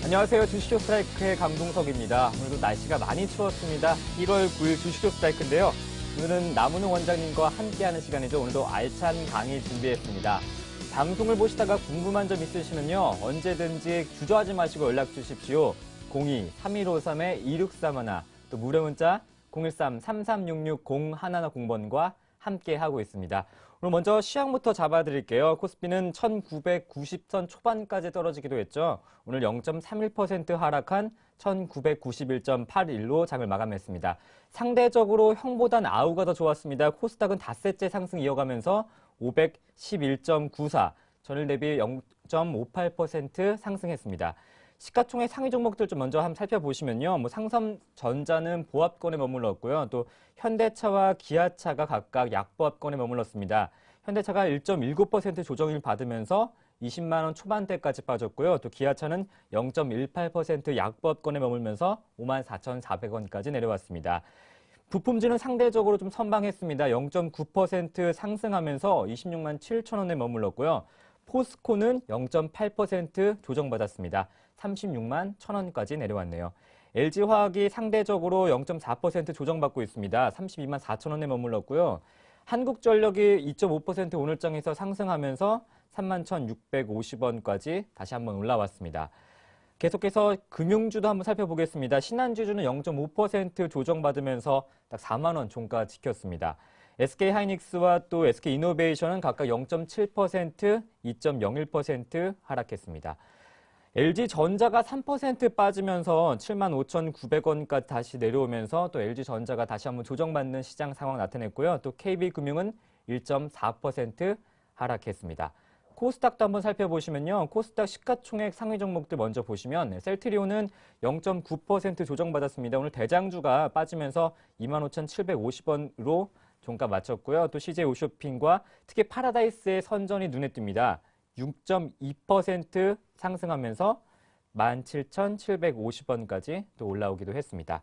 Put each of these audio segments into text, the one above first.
안녕하세요. 주식쇼 스트라이크의 강동석입니다. 오늘도 날씨가 많이 추웠습니다. 1월 9일 주식쇼 스트라이크인데요. 오늘은 남은웅 원장님과 함께하는 시간이죠. 오늘도 알찬 강의 준비했습니다. 방송을 보시다가 궁금한 점 있으시면요. 언제든지 주저하지 마시고 연락 주십시오. 02-3153-2631, 또 무료 문자 013-3366-0110번과 함께하고 있습니다. 오늘 먼저 시황부터 잡아드릴게요. 코스피는 1990선 초반까지 떨어지기도 했죠. 오늘 0.31% 하락한 1991.81로 장을 마감했습니다. 상대적으로 형보단 아우가 더 좋았습니다. 코스닥은 닷새째 상승 이어가면서 511.94, 전일 대비 0.58% 상승했습니다. 시가총액 상위 종목들 좀 먼저 한번 살펴보시면요. 상섬전자는 보합권에 머물렀고요. 또 현대차와 기아차가 각각 약보합권에 머물렀습니다. 현대차가 1.19% 조정을 받으면서 20만 원 초반대까지 빠졌고요. 또 기아차는 0.18% 약보합권에 머물면서 54,400원까지 내려왔습니다. 부품주는 상대적으로 좀 선방했습니다. 0.9% 상승하면서 26만 7천 원에 머물렀고요. 포스코는 0.8% 조정받았습니다. 36만 1천 원까지 내려왔네요. LG화학이 상대적으로 0.4% 조정받고 있습니다. 32만 4천 원에 머물렀고요. 한국전력이 2.5% 오늘장에서 상승하면서 3만 1,650원까지 다시 한번 올라왔습니다. 계속해서 금융주도 한번 살펴보겠습니다. 신한지주는 0.5% 조정받으면서 딱 4만 원 종가 지켰습니다. SK하이닉스와 또 SK이노베이션은 각각 0.7%, 2.01% 하락했습니다. LG전자가 3% 빠지면서 75,900원까지 다시 내려오면서 또 LG전자가 다시 한번 조정받는 시장 상황 나타냈고요. 또 KB금융은 1.4% 하락했습니다. 코스닥도 한번 살펴보시면요. 코스닥 시가총액 상위 종목들 먼저 보시면 셀트리온은 0.9% 조정받았습니다. 오늘 대장주가 빠지면서 25,750원으로 종가 마쳤고요. 또 CJ오쇼핑과 특히 파라다이스의 선전이 눈에 띕니다. 6.2% 상승하면서 17,750원까지 또 올라오기도 했습니다.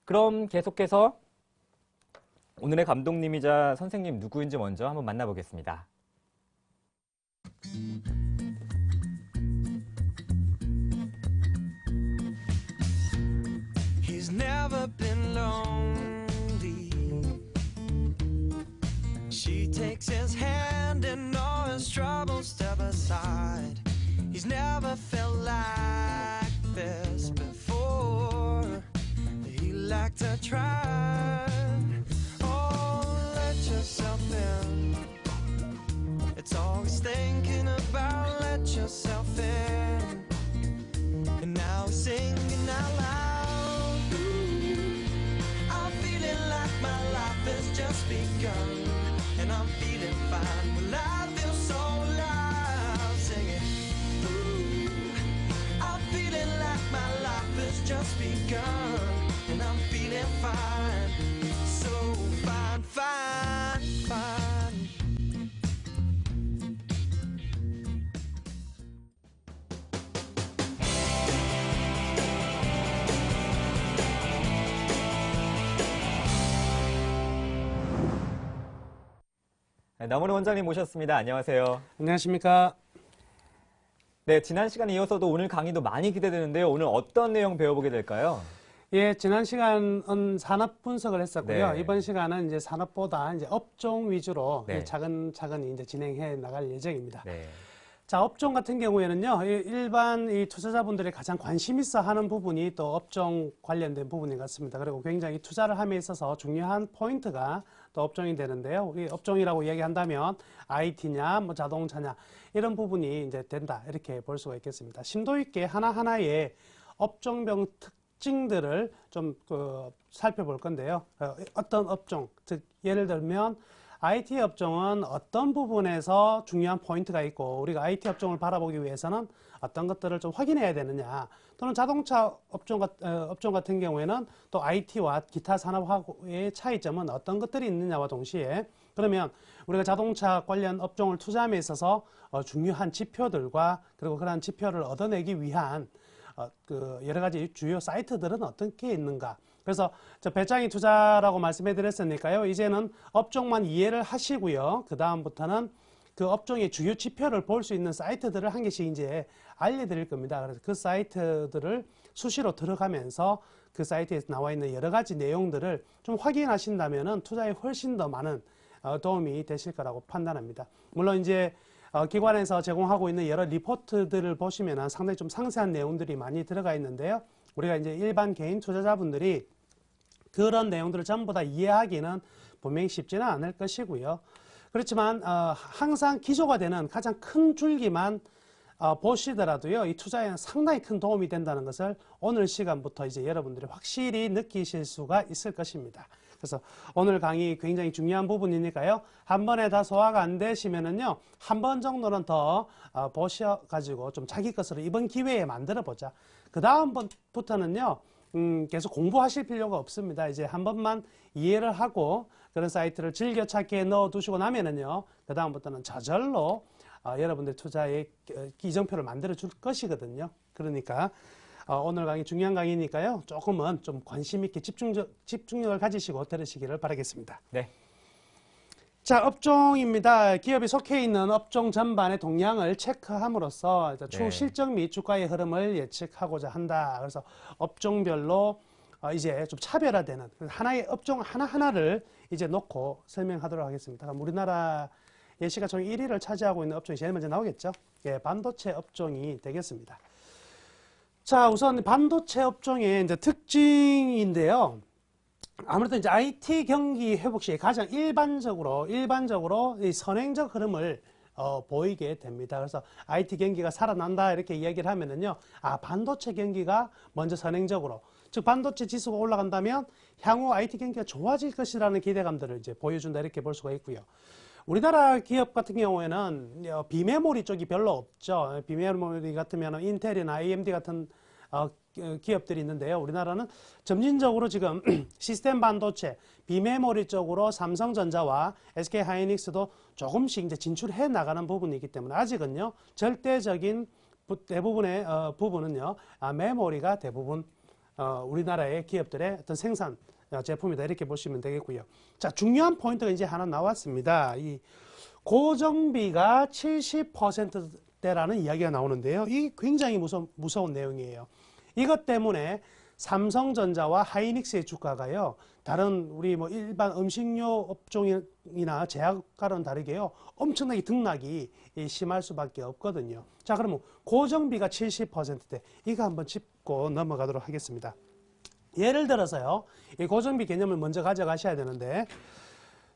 그럼 계속해서 오늘의 감독님이자 선생님 누구인지 먼저 한번 만나보겠습니다. He's never been lonely. She takes his hand and all his troubles step aside. He's never felt like this before. He liked to try. Oh, let yourself in. It's all he's thinking about. Let yourself in. And now he's singing out loud. Ooh, I'm feeling like my life has just begun. And I'm feeling fine. Well, I feel so alive. Singing. Ooh, I'm feeling like my life has just begun. And I'm feeling fine. So fine, fine, fine. 남은웅 원장님 모셨습니다. 안녕하세요. 안녕하십니까. 네, 지난 시간에 이어서도 오늘 강의도 많이 기대되는데요. 오늘 어떤 내용 배워보게 될까요? 예, 지난 시간은 산업 분석을 했었고요. 네. 이번 시간은 이제 산업보다 이제 업종 위주로 네. 차근차근 이제 진행해 나갈 예정입니다. 네. 자, 업종 같은 경우에는요, 일반 이 투자자분들이 가장 관심 있어 하는 부분이 또 업종 관련된 부분인 것 같습니다. 그리고 굉장히 투자를 함에 있어서 중요한 포인트가 또 업종이 되는데요. 우리 업종이라고 얘기한다면 IT냐, 뭐 자동차냐, 이런 부분이 이제 된다. 이렇게 볼 수가 있겠습니다. 심도 있게 하나하나의 업종별 특징들을 좀 살펴볼 건데요. 어떤 업종, 즉, 예를 들면, IT 업종은 어떤 부분에서 중요한 포인트가 있고 우리가 IT 업종을 바라보기 위해서는 어떤 것들을 좀 확인해야 되느냐, 또는 자동차 업종 같은 경우에는 또 IT와 기타 산업하고의 차이점은 어떤 것들이 있느냐와 동시에, 그러면 우리가 자동차 관련 업종을 투자함에 있어서 중요한 지표들과 그리고 그러한 지표를 얻어내기 위한 여러 가지 주요 사이트들은 어떻게 있는가. 그래서 배짱이 투자라고 말씀해 드렸으니까요. 이제는 업종만 이해를 하시고요. 그 다음부터는 그 업종의 주요 지표를 볼 수 있는 사이트들을 한 개씩 이제 알려드릴 겁니다. 그래서 그 사이트들을 수시로 들어가면서 그 사이트에 나와 있는 여러 가지 내용들을 좀 확인하신다면은 투자에 훨씬 더 많은 도움이 되실 거라고 판단합니다. 물론 이제 기관에서 제공하고 있는 여러 리포트들을 보시면은 상당히 좀 상세한 내용들이 많이 들어가 있는데요. 우리가 이제 일반 개인 투자자분들이 그런 내용들을 전부 다 이해하기는 분명히 쉽지는 않을 것이고요. 그렇지만 항상 기조가 되는 가장 큰 줄기만 보시더라도요, 이 투자에는 상당히 큰 도움이 된다는 것을 오늘 시간부터 이제 여러분들이 확실히 느끼실 수가 있을 것입니다. 그래서 오늘 강의 굉장히 중요한 부분이니까요, 한 번에 다 소화가 안 되시면은요, 한 번 정도는 더 보셔가지고 좀 자기 것으로 이번 기회에 만들어 보자. 그 다음부터는요, 계속 공부하실 필요가 없습니다. 이제 한 번만 이해를 하고 그런 사이트를 즐겨찾기에 넣어두시고 나면은요, 그 다음부터는 저절로 여러분들 투자의 기정표를 만들어 줄 것이거든요. 그러니까 오늘 강의 중요한 강의니까요, 조금은 좀 관심 있게 집중력을 가지시고 들으시기를 바라겠습니다. 네. 자, 업종입니다. 기업이 속해 있는 업종 전반의 동향을 체크함으로써 추후 실적 및 주가의 흐름을 예측하고자 한다. 그래서 업종별로 이제 좀 차별화되는 하나의 업종 하나하나를 이제 놓고 설명하도록 하겠습니다. 그럼 우리나라 시가총 1위를 차지하고 있는 업종이 제일 먼저 나오겠죠. 예, 반도체 업종이 되겠습니다. 자, 우선 반도체 업종의 이제 특징인데요. 아무래도 이제 IT 경기 회복 시에 가장 일반적으로 이 선행적 흐름을 보이게 됩니다. 그래서 IT 경기가 살아난다 이렇게 이야기를 하면은요, 반도체 경기가 먼저 선행적으로, 즉 반도체 지수가 올라간다면 향후 IT 경기가 좋아질 것이라는 기대감들을 이제 보여준다 이렇게 볼 수가 있고요. 우리나라 기업 같은 경우에는 비메모리 쪽이 별로 없죠. 비메모리 같으면 인텔이나 AMD 같은 기업들이 있는데요. 우리나라는 점진적으로 지금 시스템 반도체, 비메모리 쪽으로 삼성전자와 SK하이닉스도 조금씩 이제 진출해 나가는 부분이기 때문에 아직은요, 절대적인 대부분의 부분은요, 메모리가 대부분 우리나라의 기업들의 어떤 생산 제품이다 이렇게 보시면 되겠고요. 자, 중요한 포인트가 이제 하나 나왔습니다. 이 고정비가 70%대라는 이야기가 나오는데요. 이 굉장히 무서운 내용이에요. 이것 때문에 삼성전자와 하이닉스의 주가가요, 다른 우리 뭐 일반 음식료 업종이나 제약과는 다르게요, 엄청나게 등락이 심할 수밖에 없거든요. 자, 그러면 고정비가 70%대, 이거 한번 짚고 넘어가도록 하겠습니다. 예를 들어서요, 이 고정비 개념을 먼저 가져가셔야 되는데,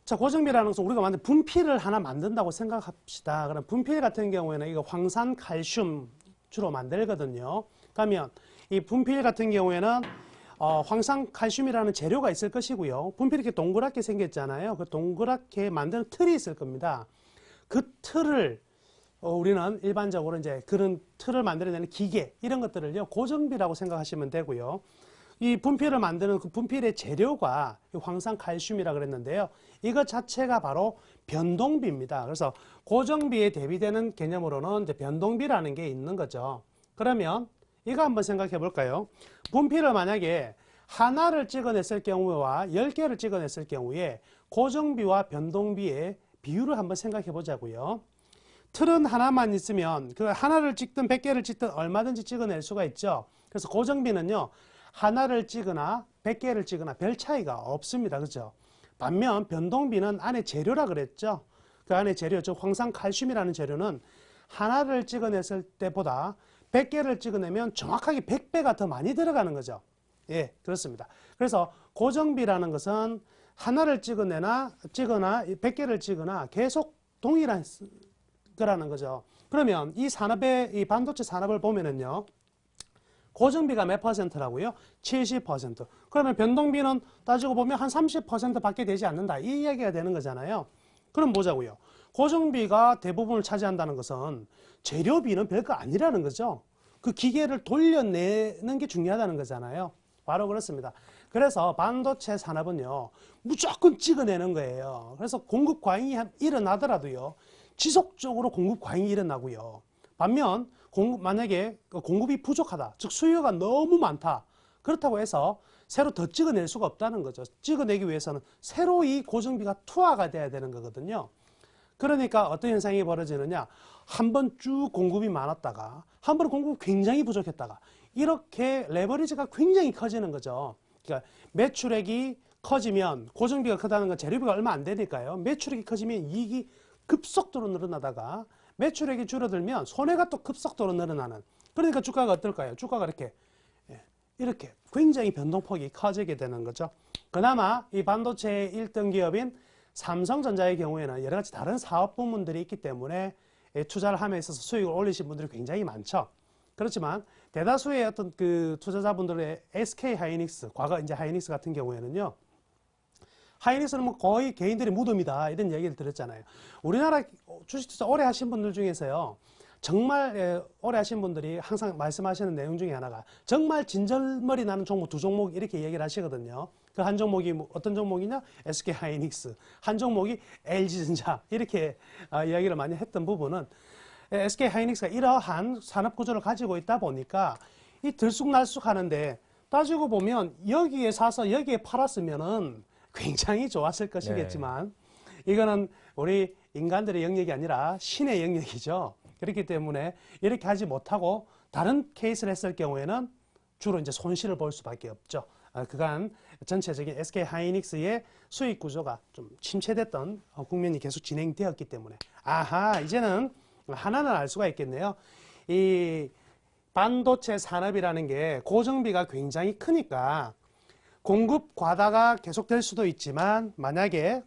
자, 고정비라는 것은 우리가 만든 분필을 하나 만든다고 생각합시다. 그럼 분필 같은 경우에는 이거 황산 칼슘 주로 만들거든요. 그러면 이 분필 같은 경우에는 황산 칼슘이라는 재료가 있을 것이고요. 분필이 이렇게 동그랗게 생겼잖아요. 그 동그랗게 만드는 틀이 있을 겁니다. 그 틀을 우리는 일반적으로 이제 그런 틀을 만들어내는 기계, 이런 것들을요, 고정비라고 생각하시면 되고요. 이 분필을 만드는 그 분필의 재료가 황산 칼슘이라 그랬는데요. 이것 자체가 바로 변동비입니다. 그래서 고정비에 대비되는 개념으로는 이제 변동비라는 게 있는 거죠. 그러면 이거 한번 생각해 볼까요? 분필을 만약에 하나를 찍어냈을 경우와 10개를 찍어냈을 경우에 고정비와 변동비의 비율을 한번 생각해 보자고요. 틀은 하나만 있으면 그 하나를 찍든 100개를 찍든 얼마든지 찍어낼 수가 있죠. 그래서 고정비는요, 하나를 찍거나 100개를 찍거나 별 차이가 없습니다. 그렇죠? 반면 변동비는 안에 재료라 그랬죠. 그 안에 재료, 즉 황산 칼슘이라는 재료는 하나를 찍어냈을 때보다 100개를 찍어내면 정확하게 100배가 더 많이 들어가는 거죠. 예, 그렇습니다. 그래서 고정비라는 것은 하나를 찍거나 100개를 찍거나 계속 동일한 거라는 거죠. 그러면 이 산업의, 이 반도체 산업을 보면은요, 고정비가 몇 퍼센트라고요? 70%. 그러면 변동비는 따지고 보면 한 30% 밖에 되지 않는다, 이 이야기가 되는 거잖아요. 그럼 보자고요. 고정비가 대부분을 차지한다는 것은 재료비는 별거 아니라는 거죠. 그 기계를 돌려내는 게 중요하다는 거잖아요. 바로 그렇습니다. 그래서 반도체 산업은요, 무조건 찍어내는 거예요. 그래서 공급 과잉이 일어나더라도요, 지속적으로 공급 과잉이 일어나고요. 반면 만약에 공급이 부족하다, 즉 수요가 너무 많다, 그렇다고 해서 새로 더 찍어낼 수가 없다는 거죠. 찍어내기 위해서는 새로 이 고정비가 투하가 돼야 되는 거거든요. 그러니까 어떤 현상이 벌어지느냐. 한 번 쭉 공급이 많았다가 한 번 공급이 굉장히 부족했다가 이렇게 레버리지가 굉장히 커지는 거죠. 그러니까 매출액이 커지면 고정비가 크다는 건 재료비가 얼마 안 되니까요. 매출액이 커지면 이익이 급속도로 늘어나다가 매출액이 줄어들면 손해가 또 급속도로 늘어나는. 그러니까 주가가 어떨까요? 주가가 이렇게 굉장히 변동폭이 커지게 되는 거죠. 그나마 이 반도체 1등 기업인 삼성전자의 경우에는 여러 가지 다른 사업 부문들이 있기 때문에 투자를 함에 있어서 수익을 올리신 분들이 굉장히 많죠. 그렇지만 대다수의 어떤 그 투자자분들의 SK 하이닉스, 과거 이제 하이닉스 같은 경우에는요. 하이닉스는 뭐 거의 개인들의 무덤이다 이런 얘기를 들었잖아요. 우리나라 주식투자 오래 하신 분들 중에서요. 정말 오래 하신 분들이 항상 말씀하시는 내용 중에 하나가 정말 진절머리 나는 종목 두 종목 이렇게 얘기를 하시거든요. 그 한 종목이 어떤 종목이냐? SK 하이닉스. 한 종목이 LG전자 이렇게 이야기를 많이 했던 부분은 SK 하이닉스가 이러한 산업 구조를 가지고 있다 보니까 이 들쑥날쑥 하는데 따지고 보면 여기에 사서 여기에 팔았으면은 굉장히 좋았을 것이겠지만 이거는 우리 인간들의 영역이 아니라 신의 영역이죠. 그렇기 때문에 이렇게 하지 못하고 다른 케이스를 했을 경우에는 주로 이제 손실을 볼 수밖에 없죠. 그간 전체적인 SK 하이닉스의 수익 구조가 좀 침체됐던 국면이 계속 진행되었기 때문에 이제는 하나는 알 수가 있겠네요. 이 반도체 산업이라는 게 고정비가 굉장히 크니까 공급 과다가 계속될 수도 있지만 만약에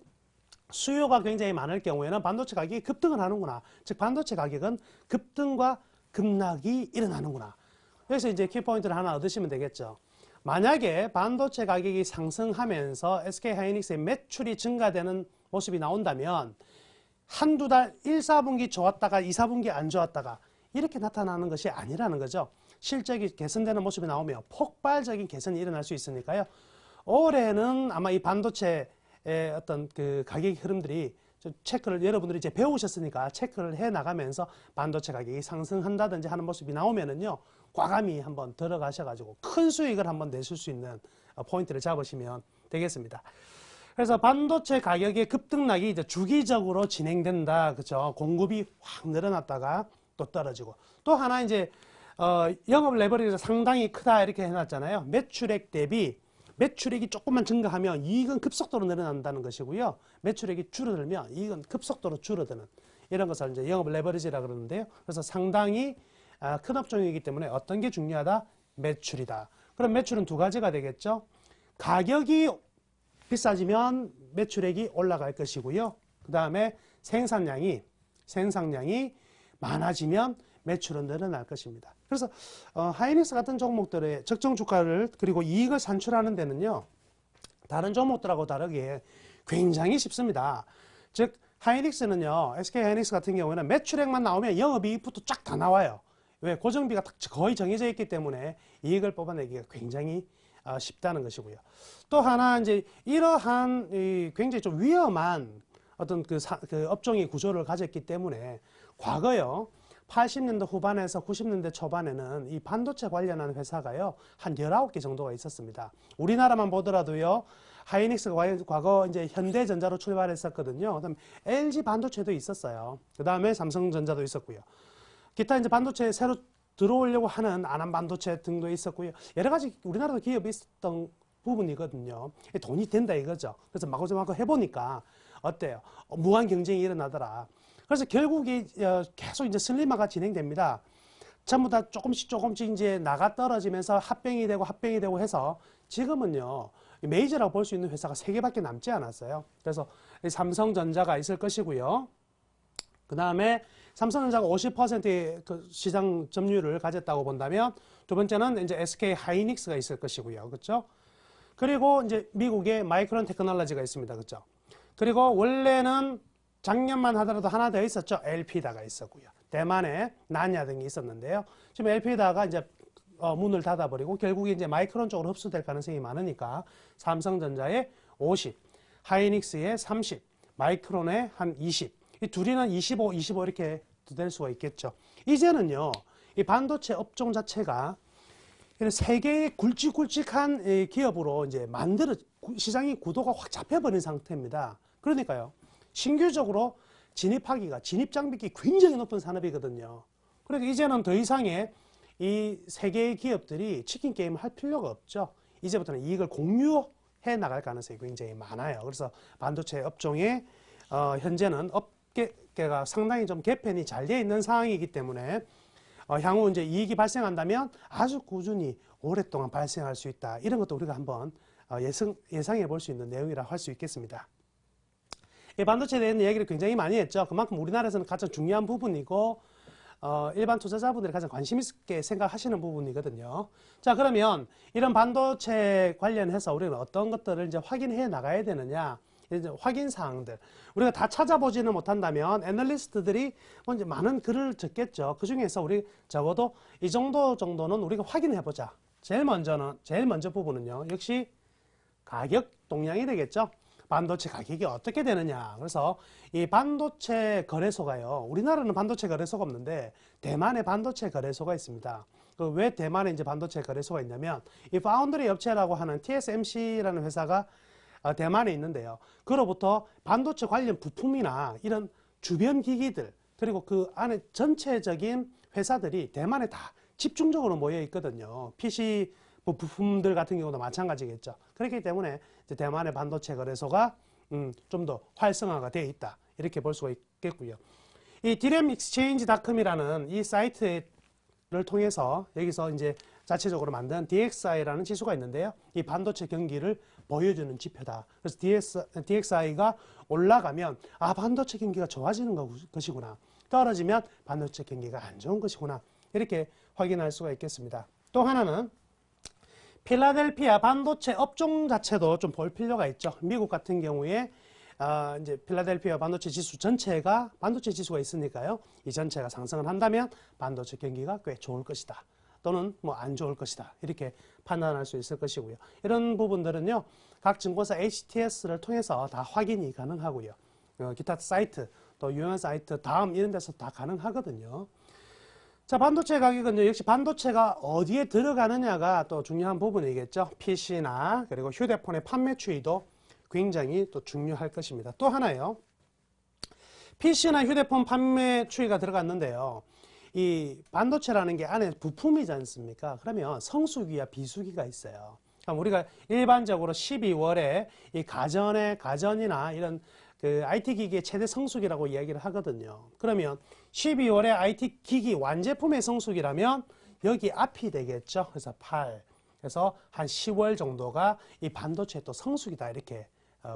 수요가 굉장히 많을 경우에는 반도체 가격이 급등을 하는구나. 즉 반도체 가격은 급등과 급락이 일어나는구나. 그래서 이제 키포인트를 하나 얻으시면 되겠죠. 만약에 반도체 가격이 상승하면서 SK 하이닉스의 매출이 증가되는 모습이 나온다면 한두 달 1, 4분기 좋았다가 2, 4분기 안 좋았다가 이렇게 나타나는 것이 아니라는 거죠. 실적이 개선되는 모습이 나오면 폭발적인 개선이 일어날 수 있으니까요. 올해는 아마 이 반도체의 어떤 그 가격 흐름들이 체크를 여러분들이 이제 배우셨으니까 체크를 해 나가면서 반도체 가격이 상승한다든지 하는 모습이 나오면은요. 과감히 한번 들어가셔가지고 큰 수익을 한번 내실 수 있는 포인트를 잡으시면 되겠습니다. 그래서 반도체 가격의 급등락이 이제 주기적으로 진행된다. 그죠? 공급이 확 늘어났다가 또 떨어지고. 또 하나 이제, 영업 레버리지가 상당히 크다 이렇게 해놨잖아요. 매출액 대비 매출액이 조금만 증가하면 이익은 급속도로 늘어난다는 것이고요. 매출액이 줄어들면 이익은 급속도로 줄어드는 이런 것을 이제 영업 레버리지라 그러는데요. 그래서 상당히 큰 업종이기 때문에 어떤 게 중요하다? 매출이다. 그럼 매출은 두 가지가 되겠죠. 가격이 비싸지면 매출액이 올라갈 것이고요. 그 다음에 생산량이 많아지면 매출은 늘어날 것입니다. 그래서 하이닉스 같은 종목들의 적정 주가를 그리고 이익을 산출하는 데는요. 다른 종목들하고 다르게 굉장히 쉽습니다. 즉 하이닉스는요. SK 하이닉스 같은 경우에는 매출액만 나오면 영업이익부터 쫙 다 나와요. 왜? 고정비가 거의 정해져 있기 때문에 이익을 뽑아내기가 굉장히 쉽다는 것이고요. 또 하나 이제 이러한 굉장히 좀 위험한 어떤 그 업종의 구조를 가졌기 때문에 과거요. 80년대 후반에서 90년대 초반에는 이 반도체 관련한 회사가요. 한 19개 정도가 있었습니다. 우리나라만 보더라도요. 하이닉스가 과거 이제 현대전자로 출발했었거든요. 그다음에 LG 반도체도 있었어요. 그다음에 삼성전자도 있었고요. 기타 이제 반도체 새로 들어오려고 하는 안암 반도체 등도 있었고요. 여러 가지 우리나라도 기업이 있었던 부분이거든요. 돈이 된다 이거죠. 그래서 마구마구 해보니까 어때요? 무한 경쟁이 일어나더라. 그래서 결국에 계속 이제 슬림화가 진행됩니다. 전부 다 조금씩 이제 나가 떨어지면서 합병이 되고 해서 지금은요. 메이저라고 볼 수 있는 회사가 3개밖에 남지 않았어요. 그래서 삼성전자가 있을 것이고요. 그 다음에 삼성전자가 50%의 그 시장 점유율을 가졌다고 본다면 두 번째는 이제 SK 하이닉스가 있을 것이고요. 그렇죠? 그리고 이제 미국의 마이크론 테크놀로지가 있습니다. 그렇죠? 그리고 원래는 작년만 하더라도 하나 더 있었죠. 엘피다가 있었고요. 대만에 나냐 등이 있었는데요. 지금 엘피다가 이제 문을 닫아버리고 결국에 이제 마이크론 쪽으로 흡수될 가능성이 많으니까 삼성전자의 50, 하이닉스의 30, 마이크론의 한 20. 이 둘이는 25 이렇게 될 수가 있겠죠. 이제는요, 이 반도체 업종 자체가 세계의 굵직굵직한 기업으로 이제 시장이 구도가 확 잡혀버린 상태입니다. 그러니까요, 신규적으로 진입하기가 진입 장벽이 굉장히 높은 산업이거든요. 그러니까 이제는 더 이상의 이 세 개의 기업들이 치킨 게임을 할 필요가 없죠. 이제부터는 이익을 공유해 나갈 가능성이 굉장히 많아요. 그래서 반도체 업종에 현재는 업계가 상당히 좀 개편이 잘 되어 있는 상황이기 때문에 향후 이제 이익이 발생한다면 아주 꾸준히 오랫동안 발생할 수 있다. 이런 것도 우리가 한번 예상해 볼 수 있는 내용이라 할 수 있겠습니다. 이 반도체에 대한 얘기를 굉장히 많이 했죠. 그만큼 우리나라에서는 가장 중요한 부분이고 일반 투자자분들이 가장 관심 있게 생각하시는 부분이거든요. 자, 그러면 이런 반도체 관련해서 우리는 어떤 것들을 이제 확인해 나가야 되느냐? 이제 확인 사항들. 우리가 다 찾아보지는 못한다면 애널리스트들이 이제 많은 글을 적겠죠. 그 중에서 우리 적어도 이 정도는 우리가 확인해 보자. 제일 먼저 부분은요. 역시 가격 동향이 되겠죠. 반도체 가격이 어떻게 되느냐. 그래서 이 반도체 거래소가요. 우리나라는 반도체 거래소가 없는데 대만에 반도체 거래소가 있습니다. 왜 대만에 이제 반도체 거래소가 있냐면 이 파운드리 업체라고 하는 TSMC라는 회사가 대만에 있는데요. 그로부터 반도체 관련 부품이나 이런 주변 기기들 그리고 그 안에 전체적인 회사들이 대만에 다 집중적으로 모여 있거든요. PC 부품들 같은 경우도 마찬가지겠죠. 그렇기 때문에 이제 대만의 반도체 거래소가 좀 더 활성화가 되어 있다. 이렇게 볼 수가 있겠고요. 이 DRAMExchange.com이라는 이 사이트를 통해서 여기서 이제 자체적으로 만든 DXI라는 지수가 있는데요. 이 반도체 경기를 보여주는 지표다. 그래서 DXI가 올라가면 반도체 경기가 좋아지는 것이구나. 떨어지면 반도체 경기가 안 좋은 것이구나. 이렇게 확인할 수가 있겠습니다. 또 하나는 필라델피아 반도체 업종 자체도 좀 볼 필요가 있죠. 미국 같은 경우에 이제 필라델피아 반도체 지수 전체가 반도체 지수가 있으니까요. 이 전체가 상승을 한다면 반도체 경기가 꽤 좋을 것이다. 또는 뭐 안 좋을 것이다. 이렇게 판단할 수 있을 것이고요. 이런 부분들은요. 각 증권사 HTS를 통해서 다 확인이 가능하고요. 기타 사이트, 또 유명한 사이트, 다음 이런 데서 다 가능하거든요. 자, 반도체 가격은 역시 반도체가 어디에 들어가느냐가 또 중요한 부분이겠죠. PC나 그리고 휴대폰의 판매 추이도 굉장히 또 중요할 것입니다. 또 하나요. PC나 휴대폰 판매 추이가 들어갔는데요. 이 반도체라는 게 안에 부품이지 않습니까? 그러면 성수기와 비수기가 있어요. 그럼 우리가 일반적으로 12월에 이 가전이나 이런 그 IT 기기의 최대 성수기라고 이야기를 하거든요. 그러면 12월에 IT 기기 완제품의 성수기라면 여기 앞이 되겠죠. 그래서 8. 그래서 한 10월 정도가 이 반도체 또 성수기다 이렇게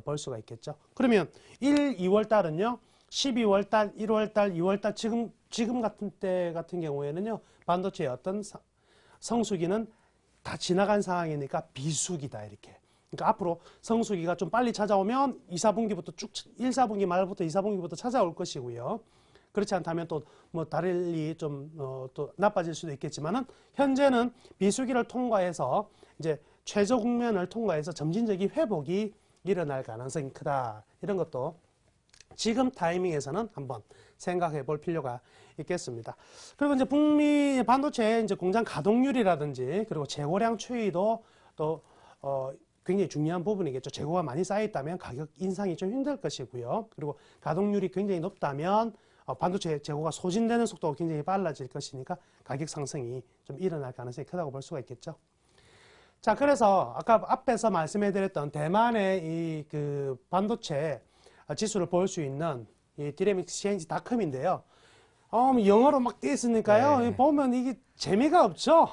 볼 수가 있겠죠. 그러면 2월 달은요. 12월 달, 1월 달, 2월 달 지금 같은 때 같은 경우에는요. 반도체의 어떤 성수기는 다 지나간 상황이니까 비수기다 이렇게. 그러니까 앞으로 성수기가 좀 빨리 찾아오면 2, 4분기부터 쭉 1, 4분기 말부터 2, 4분기부터 찾아올 것이고요. 그렇지 않다면 또 뭐 달리 좀 또 나빠질 수도 있겠지만은 현재는 비수기를 통과해서 이제 최저 국면을 통과해서 점진적인 회복이 일어날 가능성이 크다. 이런 것도 지금 타이밍에서는 한번 생각해 볼 필요가 있겠습니다. 그리고 이제 북미 반도체 이제 공장 가동률이라든지 그리고 재고량 추이도 또 굉장히 중요한 부분이겠죠. 재고가 많이 쌓여 있다면 가격 인상이 좀 힘들 것이고요. 그리고 가동률이 굉장히 높다면 반도체 재고가 소진되는 속도가 굉장히 빨라질 것이니까 가격 상승이 좀 일어날 가능성이 크다고 볼 수가 있겠죠. 자, 그래서 아까 앞에서 말씀해드렸던 대만의 이 그 반도체 지수를 볼 수 있는 이 DRAMExchange.com인데요. 영어로 막 돼 있으니까요. 네. 보면 이게 재미가 없죠.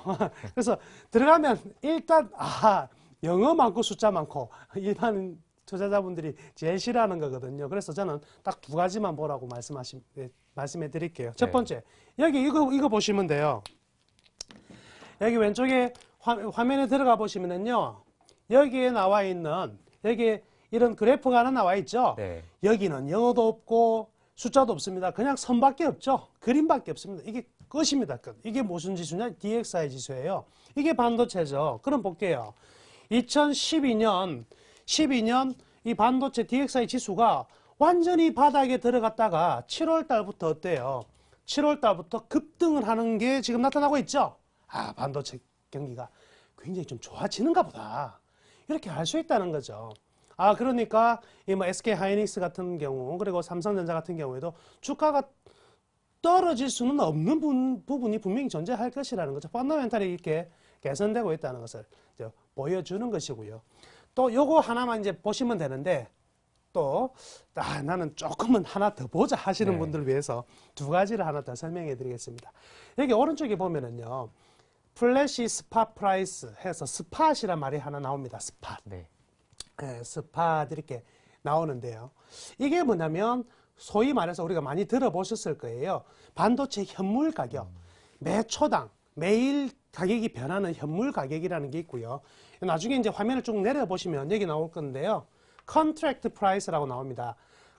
그래서 들어가면 일단 영어 많고 숫자 많고 일반 투자자분들이 제일 싫어하는 거거든요. 그래서 저는 딱 두 가지만 보라고 말씀해 드릴게요. 첫 번째, 여기 이거 보시면 돼요. 여기 왼쪽에 화면에 들어가 보시면은요. 여기에 나와 있는 여기 이런 그래프가 하나 나와 있죠. 네. 여기는 영어도 없고 숫자도 없습니다. 그냥 선밖에 없죠. 그림밖에 없습니다. 이게 끝입니다. 끝. 이게 무슨 지수냐? DXI 지수예요. 이게 반도체죠. 그럼 볼게요. 2012년 이 반도체 DXI 지수가 완전히 바닥에 들어갔다가 7월 달부터 어때요? 7월 달부터 급등을 하는 게 지금 나타나고 있죠. 반도체 경기가 굉장히 좀 좋아지는가 보다. 이렇게 알 수 있다는 거죠. 아, 그러니까 이 뭐 SK 하이닉스 같은 경우 그리고 삼성전자 같은 경우에도 주가가 떨어질 수는 없는 부분이 분명히 존재할 것이라는 거죠. 펀더멘탈이 이렇게 개선되고 있다는 것을 이제 보여주는 것이고요. 또 요거 하나만 이제 보시면 되는데 또 나는 조금은 하나 더 보자 하시는 네. 분들을 위해서 두 가지를 하나 더 설명해 드리겠습니다. 여기 오른쪽에 보면은요. 플래시 스팟 프라이스 해서 스팟이란 말이 하나 나옵니다. 스팟. 네. 스팟 이렇게 나오는데요. 이게 뭐냐면 소위 말해서 우리가 많이 들어보셨을 거예요. 반도체 현물 가격, 매 초당 매일 가격이 변하는 현물 가격이라는 게 있고요. 나중에 이제 화면을 쭉 내려보시면 여기 나올 건데요. 컨트랙트 프라이스라고 나옵니다.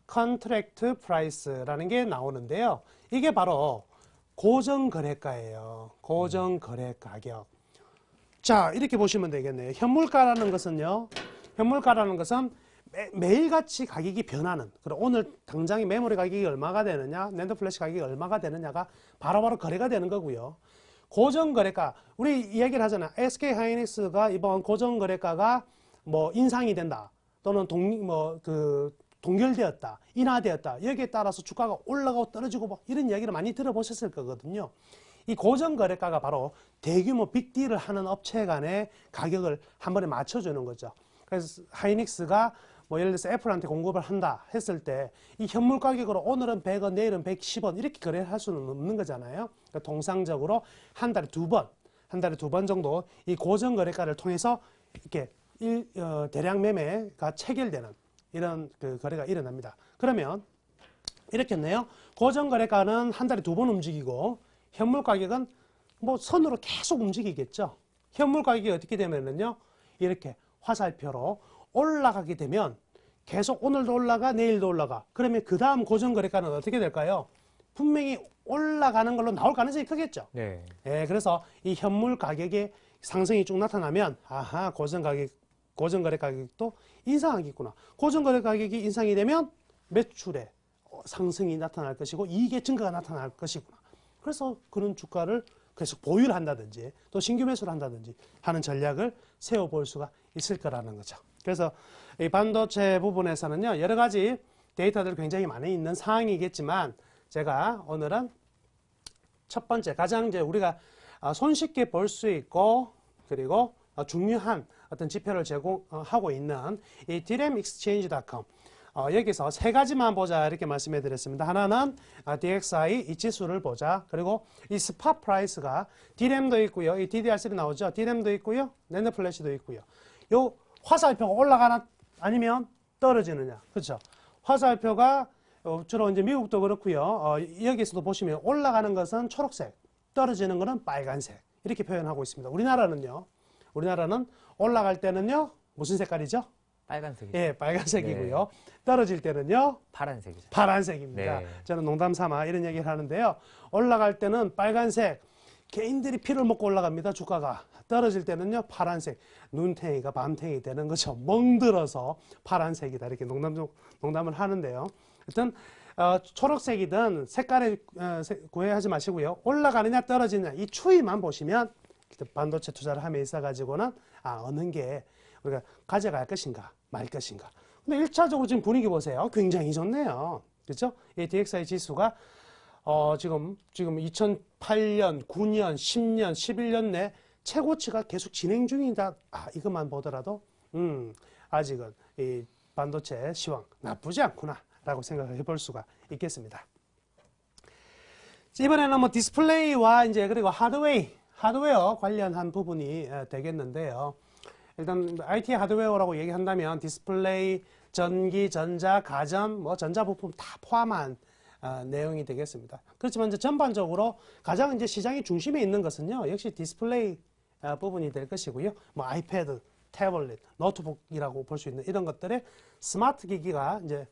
컨트랙트 프라이스라는 게 나오는데요. 이게 바로 고정거래가예요. 고정거래 가격. 자, 이렇게 보시면 되겠네요. 현물가라는 것은요. 현물가라는 것은 매일같이 가격이 변하는, 그리고 오늘 당장의 메모리 가격이 얼마가 되느냐, 낸드 플래시 가격이 얼마가 되느냐가 바로바로 거래가 되는 거고요. 고정거래가, 우리 이야기를 하잖아요. SK 하이닉스가 이번 고정거래가가 뭐 인상이 된다, 또는 동결되었다, 인하되었다. 여기에 따라서 주가가 올라가고 떨어지고 뭐 이런 이야기를 많이 들어보셨을 거거든요. 이 고정거래가가 바로 대규모 빅딜을 하는 업체 간의 가격을 한 번에 맞춰주는 거죠. 그래서 하이닉스가 뭐 예를 들어서 애플한테 공급을 한다 했을 때 이 현물 가격으로 오늘은 100원, 내일은 110원 이렇게 거래를 할 수는 없는 거잖아요. 그러니까 통상적으로 한 달에 두 번 정도 이 고정거래가를 통해서 이렇게 대량 매매가 체결되는 이런 그 거래가 일어납니다. 그러면 이렇겠네요. 고정거래가는 한 달에 두 번 움직이고 현물 가격은 뭐 선으로 계속 움직이겠죠. 현물 가격이 어떻게 되면은요, 이렇게 화살표로 올라가게 되면 계속 오늘도 올라가, 내일도 올라가. 그러면 그 다음 고정거래가는 어떻게 될까요? 분명히 올라가는 걸로 나올 가능성이 크겠죠. 네. 예, 그래서 이 현물 가격의 상승이 쭉 나타나면 아하, 고정거래 가격도 인상하겠구나. 고정거래 가격이 인상이 되면 매출에 상승이 나타날 것이고 이익의 증가가 나타날 것이구나. 그래서 그런 주가를 계속 보유를 한다든지 또 신규 매수를 한다든지 하는 전략을 세워볼 수가 있을 거라는 거죠. 그래서 이 반도체 부분에서는요, 여러 가지 데이터들이 굉장히 많이 있는 상황이겠지만 제가 오늘은 첫 번째 가장 이제 우리가 손쉽게 볼 수 있고 그리고 중요한 어떤 지표를 제공하고 있는 이 DRAMExchange.com 여기서 세 가지만 보자 이렇게 말씀해 드렸습니다. 하나는 DXI 이 지수를 보자. 그리고 이 스팟 프라이스가 DRAM도 있고요. 이 DDR3 나오죠. DRAM도 있고요. 낸드 플래시도 있고요. 요 화살표가 올라가나 아니면 떨어지느냐. 그렇죠. 화살표가 주로 이제 미국도 그렇고요. 여기서도 보시면 올라가는 것은 초록색, 떨어지는 것은 빨간색 이렇게 표현하고 있습니다. 우리나라는 올라갈 때는요 무슨 색깔이죠? 빨간색이죠. 예, 빨간색이고요. 네. 떨어질 때는요 파란색이죠. 파란색입니다. 네. 저는 농담 삼아 이런 얘기를 하는데요. 올라갈 때는 빨간색, 개인들이 피를 먹고 올라갑니다. 주가가. 떨어질 때는요 파란색, 눈탱이가 밤탱이 되는 거죠. 멍들어서 파란색이다 이렇게 농담을 하는데요. 하여튼 초록색이든 색깔에 구애하지 마시고요. 올라가느냐 떨어지느냐 이 추이만 보시면 반도체 투자를 함에 있어 가지고는 어느 게 우리가 가져갈 것인가 말 것인가. 근데 1차적으로 지금 분위기 보세요. 굉장히 좋네요. 그렇죠? 이 DXI 지수가 지금 2008년, 9년, 10년, 11년 내 최고치가 계속 진행 중이다. 이것만 보더라도 아직은 이 반도체 시황 나쁘지 않구나라고 생각을 해볼 수가 있겠습니다. 이번에는 뭐 디스플레이와 이제 그리고 하드웨어 관련한 부분이 되겠는데요. 일단 IT 하드웨어라고 얘기한다면 디스플레이, 전기, 전자, 가전, 뭐 전자부품 다 포함한 내용이 되겠습니다. 그렇지만 이제 전반적으로 가장 이제 시장의 중심에 있는 것은요, 역시 디스플레이 부분이 될 것이고요. 뭐 아이패드, 태블릿, 노트북이라고 볼 수 있는 이런 것들의 스마트 기기가 이제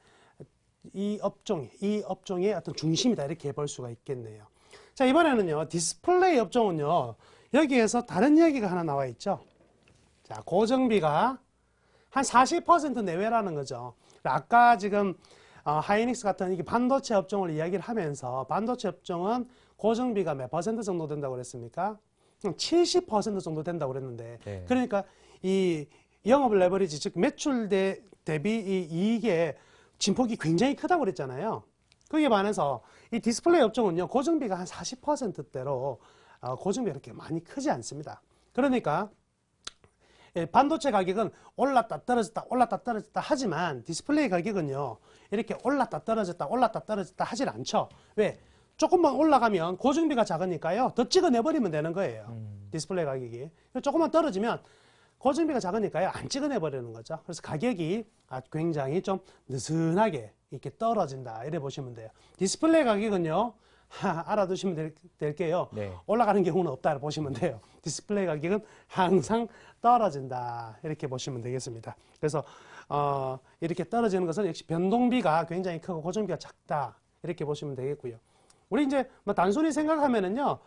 이 업종의 어떤 중심이다 이렇게 볼 수가 있겠네요. 자, 이번에는요 디스플레이 업종은요 여기에서 다른 이야기가 하나 나와 있죠. 자, 고정비가 한 40% 내외라는 거죠. 아까 지금 하이닉스 같은 이게 반도체 업종을 이야기를 하면서 반도체 업종은 고정비가 몇 퍼센트 정도 된다고 그랬습니까? 70% 정도 된다고 그랬는데 네. 그러니까 이 영업 레버리지 즉 매출 대 대비 이 이익의 진폭이 굉장히 크다고 그랬잖아요. 거기에 반해서 이 디스플레이 업종은요, 고정비가 한 40%대로 고정비가 이렇게 많이 크지 않습니다. 그러니까 반도체 가격은 올랐다 떨어졌다 올랐다 떨어졌다 하지만 디스플레이 가격은요, 이렇게 올랐다 떨어졌다 하질 않죠. 왜? 조금만 올라가면 고정비가 작으니까요, 더 찍어내버리면 되는 거예요. 디스플레이 가격이. 조금만 떨어지면 고정비가 작으니까요, 안 찍어내버리는 거죠. 그래서 가격이 굉장히 좀 느슨하게 이렇게 떨어진다, 이래 보시면 돼요. 디스플레이 가격은요, 알아두시면 될게요. 네. 올라가는 경우는 없다 보시면 돼요. 디스플레이 가격은 항상 떨어진다, 이렇게 보시면 되겠습니다. 그래서 이렇게 떨어지는 것은 역시 변동비가 굉장히 크고 고정비가 작다, 이렇게 보시면 되겠고요. 우리 이제 뭐 단순히 생각하면은요,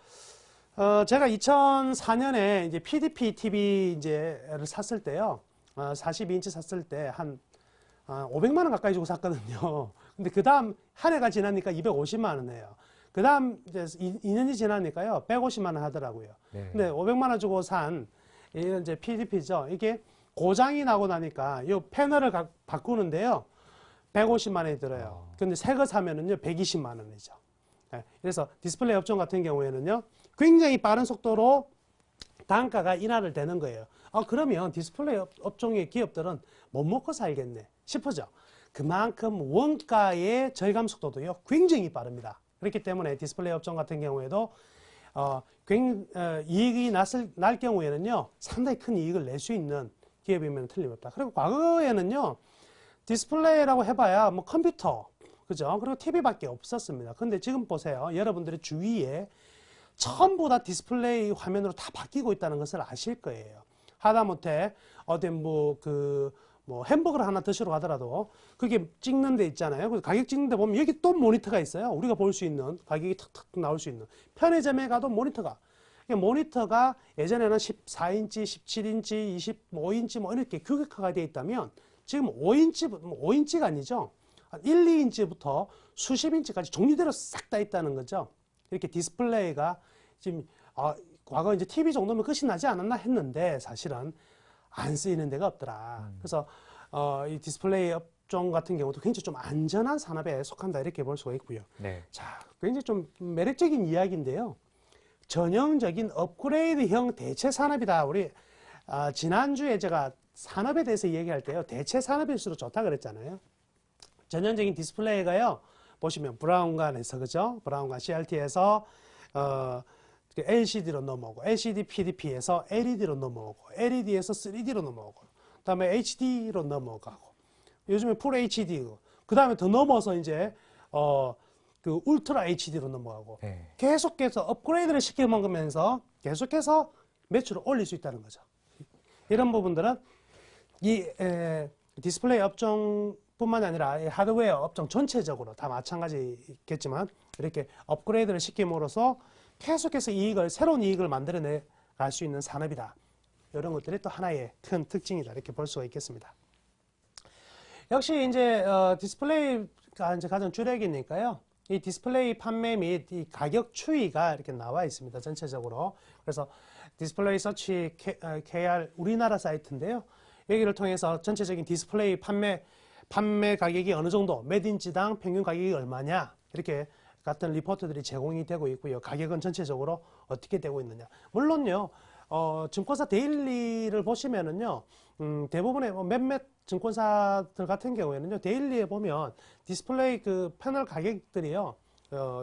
제가 2004년에 이제 PDP TV 이제를 샀을 때요, 42인치 샀을 때 한 500만 원 가까이 주고 샀거든요. 근데 그 다음 한 해가 지나니까 250만 원이에요. 그 다음 이제 2년이 지나니까요, 150만 원 하더라고요. 네. 근데 500만 원 주고 산 이건 이제 PDP죠. 이게 고장이 나고 나니까 이 패널을 바꾸는데요, 150만 원이 들어요. 근데 새 거 사면은요, 120만 원이죠. 네. 그래서 디스플레이 업종 같은 경우에는요, 굉장히 빠른 속도로 단가가 인하를 되는 거예요. 그러면 디스플레이 업종의 기업들은 못 먹고 살겠네 싶어져. 그만큼 원가의 절감 속도도요, 굉장히 빠릅니다. 그렇기 때문에 디스플레이 업종 같은 경우에도 이익이 날 경우에는요, 상당히 큰 이익을 낼 수 있는 기업이면 틀림없다. 그리고 과거에는요, 디스플레이라고 해봐야 뭐 컴퓨터, 그죠? 그리고 TV밖에 없었습니다. 근데 지금 보세요. 여러분들의 주위에 전부 다 디스플레이 화면으로 다 바뀌고 있다는 것을 아실 거예요. 하다못해 어디 뭐 햄버거를 하나 드시러 가더라도 그게 찍는 데 있잖아요. 그래서 가격 찍는 데 보면 여기 또 모니터가 있어요. 우리가 볼 수 있는, 가격이 탁탁 나올 수 있는. 편의점에 가도 모니터가 예전에는 14인치, 17인치, 25인치 뭐 이렇게 규격화가 되어 있다면 지금 5인치가 아니죠. 1, 2인치부터 수십 인치까지 종류대로 싹 다 있다는 거죠. 이렇게 디스플레이가 지금 과거 이제 TV 정도면 끝이 나지 않았나 했는데 사실은 안 쓰이는 데가 없더라. 그래서 이 디스플레이 업종 같은 경우도 굉장히 좀 안전한 산업에 속한다, 이렇게 볼 수가 있고요. 네. 자, 굉장히 좀 매력적인 이야기인데요. 전형적인 업그레이드형 대체 산업이다. 우리 지난주에 제가 산업에 대해서 얘기할 때요, 대체 산업일수록 좋다 그랬잖아요. 전형적인 디스플레이가요, 보시면 브라운관에서, 그죠? 브라운관 CRT에서 LCD로 넘어오고, LCD PDP에서 LED로 넘어오고, LED에서 3D로 넘어오고, 그 다음에 HD로 넘어가고, 요즘에 풀 HD고, 그 다음에 더 넘어서 이제 그 울트라 HD로 넘어가고, 네. 계속해서 업그레이드를 시켜 먹으면서 계속해서 매출을 올릴 수 있다는 거죠. 이런 부분들은 이 디스플레이 업종뿐만 아니라 이 하드웨어 업종 전체적으로 다 마찬가지겠지만 이렇게 업그레이드를 시킴으로써 계속해서 새로운 이익을 만들어내 갈 수 있는 산업이다. 이런 것들이 또 하나의 큰 특징이다, 이렇게 볼 수가 있겠습니다. 역시 이제 디스플레이가 이제 가장 주력이니까요. 이 디스플레이 판매 및 이 가격 추이가 이렇게 나와 있습니다, 전체적으로. 그래서 디스플레이 서치 KR 우리나라 사이트인데요. 여기를 통해서 전체적인 디스플레이 판매 가격이 어느 정도, 몇 인치당 평균 가격이 얼마냐, 이렇게 같은 리포트들이 제공이 되고 있고요. 가격은 전체적으로 어떻게 되고 있느냐. 물론요, 증권사 데일리를 보시면은요, 대부분의 몇몇 증권사들 같은 경우에는요, 데일리에 보면 디스플레이 그 패널 가격들이요,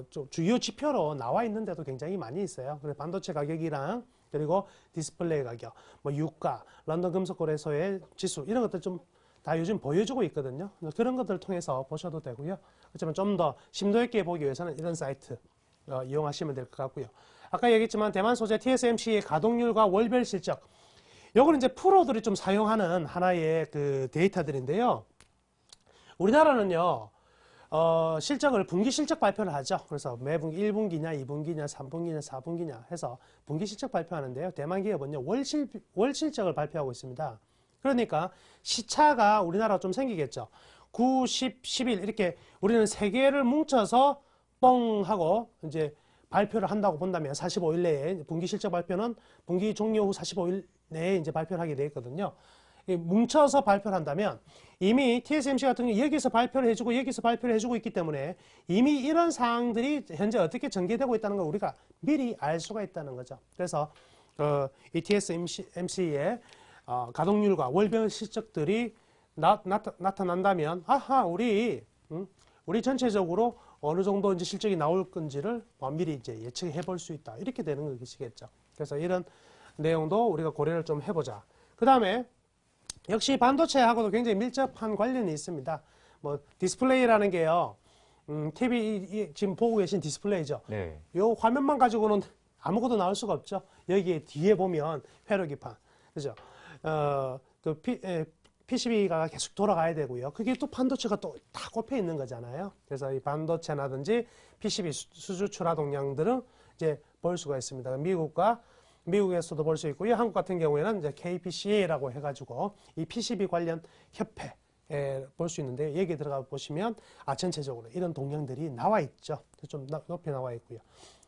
좀 주요 지표로 나와 있는데도 굉장히 많이 있어요. 그래서 반도체 가격이랑 그리고 디스플레이 가격, 뭐 유가, 런던 금속거래소의 지수, 이런 것들 좀 다 요즘 보여주고 있거든요. 그런 것들을 통해서 보셔도 되고요. 그렇지만 좀 더 심도 있게 보기 위해서는 이런 사이트 이용하시면 될 것 같고요. 아까 얘기했지만 대만 소재 TSMC의 가동률과 월별 실적, 요거는 이제 프로들이 좀 사용하는 하나의 그 데이터들인데요. 우리나라는요, 실적을 분기 실적 발표를 하죠. 그래서 매분기 1분기냐, 2분기냐, 3분기냐, 4분기냐 해서 분기 실적 발표하는데요. 대만 기업은요, 월 실적을 발표하고 있습니다. 그러니까 시차가 우리나라가 좀 생기겠죠. 9, 10, 11 이렇게 우리는 세 개를 뭉쳐서 뻥 하고 이제 발표를 한다고 본다면 45일 내에 분기 실적 발표는 분기 종료 후 45일 내에 이제 발표를 하게 되어 있거든요. 뭉쳐서 발표를 한다면 이미 TSMC 같은 경우 여기서 발표를 해주고 여기서 발표를 해주고 있기 때문에 이미 이런 사항들이 현재 어떻게 전개되고 있다는 걸 우리가 미리 알 수가 있다는 거죠. 그래서 이 TSMC의 가동률과 월별 실적들이 나타난다면 아하 우리 전체적으로 어느 정도 이제 실적이 나올 건지를 미리 이제 예측해 볼 수 있다. 이렇게 되는 것이겠죠. 그래서 이런 내용도 우리가 고려를 좀 해보자. 그 다음에 역시 반도체하고도 굉장히 밀접한 관련이 있습니다. 뭐 디스플레이라는 게요. TV 지금 보고 계신 디스플레이죠. 네. 요 화면만 가지고는 아무것도 나올 수가 없죠. 여기에 뒤에 보면 회로기판, 그죠? PCB가 계속 돌아가야 되고요. 그게 또 반도체가 또 다 꼽혀 있는 거잖아요. 그래서 이 반도체라든지 PCB 수주출하 동량들은 이제 볼 수가 있습니다. 미국에서도 볼 수 있고요. 한국 같은 경우에는 이제 KPCA라고 해가지고 이 PCB 관련 협회 볼 수 있는데 여기 들어가 보시면 전체적으로 이런 동량들이 나와 있죠. 좀 높이 나와 있고요.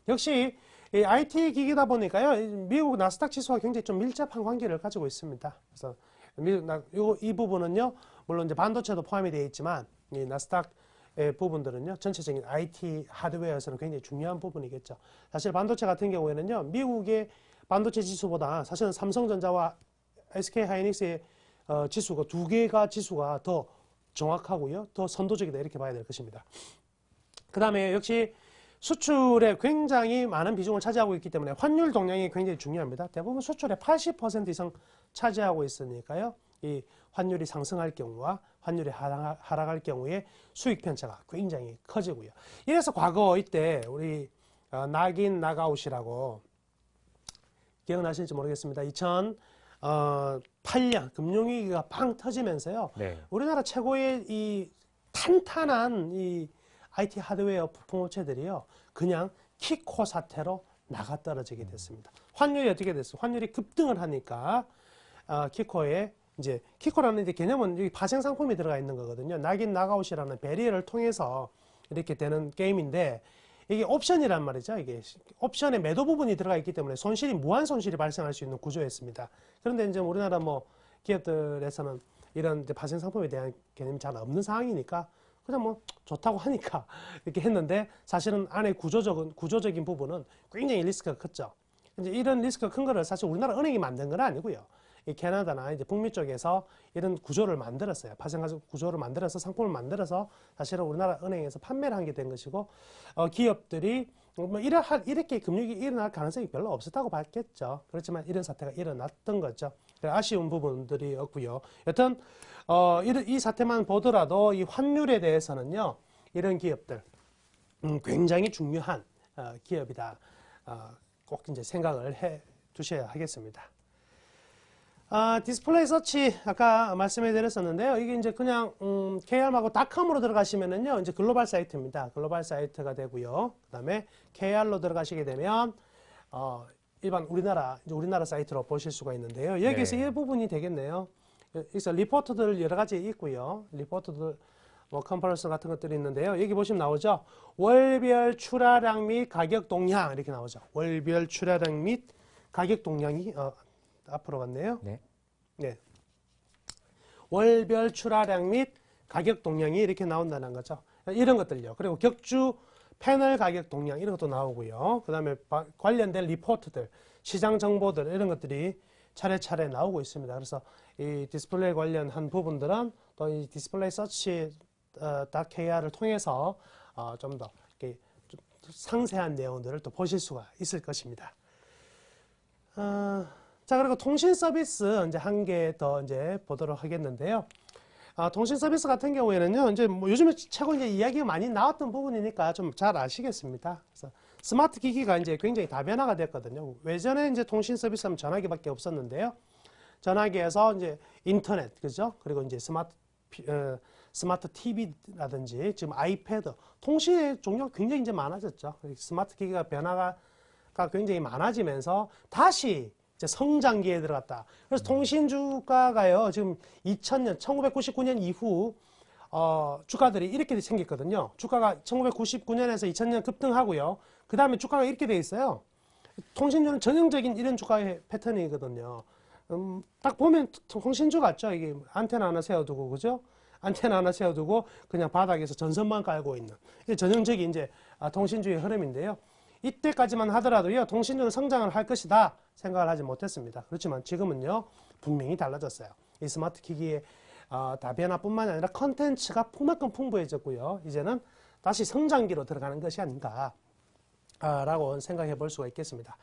역시 이 IT 기기다 보니까요. 미국 나스닥 지수와 굉장히 좀 밀접한 관계를 가지고 있습니다. 그래서 이 부분은요. 물론 이제 반도체도 포함이 되어 있지만 이 나스닥 부분들은요. 전체적인 IT 하드웨어에서는 굉장히 중요한 부분이겠죠. 사실 반도체 같은 경우에는요. 미국의 반도체 지수보다 사실은 삼성전자와 SK하이닉스의 지수가 두 개가 지수가 더 정확하고요. 더 선도적이다 이렇게 봐야 될 것입니다. 그 다음에 역시 수출에 굉장히 많은 비중을 차지하고 있기 때문에 환율 동향이 굉장히 중요합니다. 대부분 수출의 80% 이상 차지하고 있으니까요. 이 환율이 상승할 경우와 환율이 하락할 경우에 수익 편차가 굉장히 커지고요. 이래서 과거 이때 우리 낙인 낙아웃이라고 기억나실지 모르겠습니다. 2008년 금융위기가 팡 터지면서요. 네. 우리나라 최고의 이 탄탄한 이 IT 하드웨어 부품업체들이요. 그냥 키코 사태로 나가 떨어지게 됐습니다. 환율이 어떻게 됐어요? 환율이 급등을 하니까 키코에 이제 키코라는 이제 개념은 여기 파생 상품이 들어가 있는 거거든요. 낙인 낙아웃이라는 배리어를 통해서 이렇게 되는 게임인데 이게 옵션이란 말이죠. 이게 옵션의 매도 부분이 들어가 있기 때문에 손실이 무한 손실이 발생할 수 있는 구조였습니다. 그런데 이제 우리나라 뭐 기업들에서는 이런 이제 파생 상품에 대한 개념이 잘 없는 상황이니까 그냥 뭐 좋다고 하니까 이렇게 했는데 사실은 안에 구조적인 부분은 굉장히 리스크가 컸죠. 이제 이런 리스크가 큰 거를 사실 우리나라 은행이 만든 건 아니고요. 이 캐나다나 이제 북미 쪽에서 이런 구조를 만들었어요. 파생 구조를 만들어서 상품을 만들어서 사실은 우리나라 은행에서 판매를 한 게 된 것이고 기업들이 뭐 이렇게 금융이 일어날 가능성이 별로 없었다고 봤겠죠. 그렇지만 이런 사태가 일어났던 거죠. 아쉬운 부분들이 없고요. 여튼 이 사태만 보더라도 이 환율에 대해서는요. 이런 기업들 굉장히 중요한 기업이다. 꼭 이제 생각을 해 두셔야 하겠습니다. 디스플레이 서치 아까 말씀해 드렸었는데요. 이게 이제 그냥 KR하고 닷컴으로 들어가시면은요. 이제 글로벌 사이트입니다. 글로벌 사이트가 되고요. 그다음에 KR로 들어가시게 되면 일반 우리나라 사이트로 보실 수가 있는데요. 여기서 이 부분이 되겠네요. 여기서 리포트들 여러 가지 있고요. 리포트들 뭐 컴퍼런스 같은 것들이 있는데요. 여기 보시면 나오죠. 월별 출하량 및 가격 동향 이렇게 나오죠. 월별 출하량 및 가격 동향이 앞으로 갔네요. 네. 네. 월별 출하량 및 가격 동향이 이렇게 나온다는 거죠. 이런 것들요. 그리고 격주 패널 가격 동향 이런 것도 나오고요. 그 다음에 관련된 리포트들, 시장 정보들 이런 것들이 차례차례 나오고 있습니다. 그래서 이 디스플레이 관련한 부분들은 또 이 디스플레이 서치 .kr을 통해서 좀 더 이렇게 좀 상세한 내용들을 또 보실 수가 있을 것입니다. 자, 그리고 통신 서비스 이제 한 개 더 이제 보도록 하겠는데요. 통신 서비스 같은 경우에는요, 이제 뭐 요즘에 최고 이제 이야기가 많이 나왔던 부분이니까 좀 잘 아시겠습니다. 그래서 스마트 기기가 이제 굉장히 다변화가 됐거든요. 예전에 이제 통신 서비스하면 전화기밖에 없었는데요. 전화기에서 이제 인터넷, 그죠? 그리고 이제 스마트 TV라든지 지금 아이패드, 통신의 종류가 굉장히 이제 많아졌죠. 스마트 기기가 변화가 굉장히 많아지면서 다시 이제 성장기에 들어갔다. 그래서 통신 주가가요, 지금 1999년 이후, 주가들이 이렇게 생겼거든요. 주가가 1999년에서 2000년 급등하고요. 그 다음에 주가가 이렇게 돼 있어요. 통신주는 전형적인 이런 주가의 패턴이거든요. 딱 보면 통신주 같죠. 이게 안테나 하나 세워두고, 그죠? 안테나 하나 세워두고 그냥 바닥에서 전선만 깔고 있는 이게 전형적인 이제 통신주의 흐름인데요. 이때까지만 하더라도요, 통신주는 성장을 할 것이다 생각을 하지 못했습니다. 그렇지만 지금은요, 분명히 달라졌어요. 이 스마트 기기의 다변화뿐만 아니라 컨텐츠가 그만큼 풍부해졌고요. 이제는 다시 성장기로 들어가는 것이 아닌가 라고 생각해 볼 수가 있겠습니다.